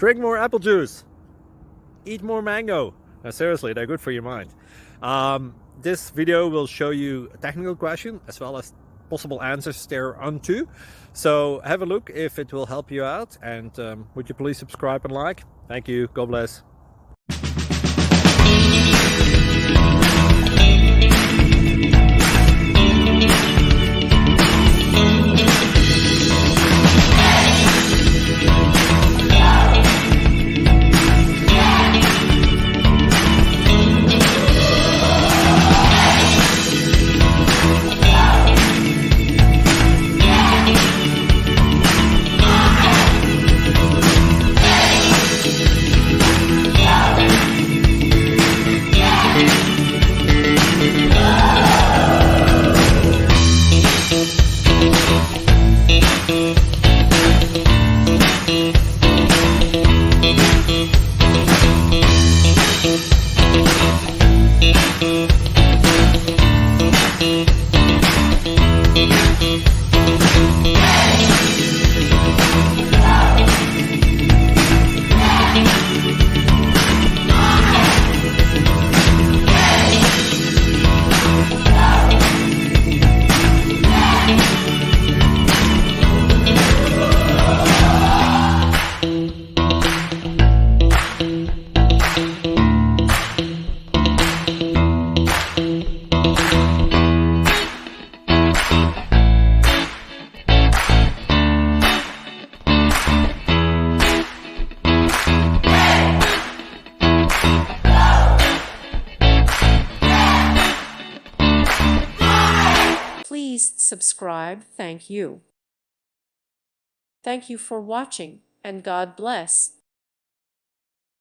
Drink more apple juice. Eat more mango. Seriously, they're good for your mind. This video will show you a technical question as well as possible answers thereunto. So have a look if it will help you out, and would you please subscribe and like? Thank you. God bless. Please subscribe. Thank you. Thank you for watching, and God bless.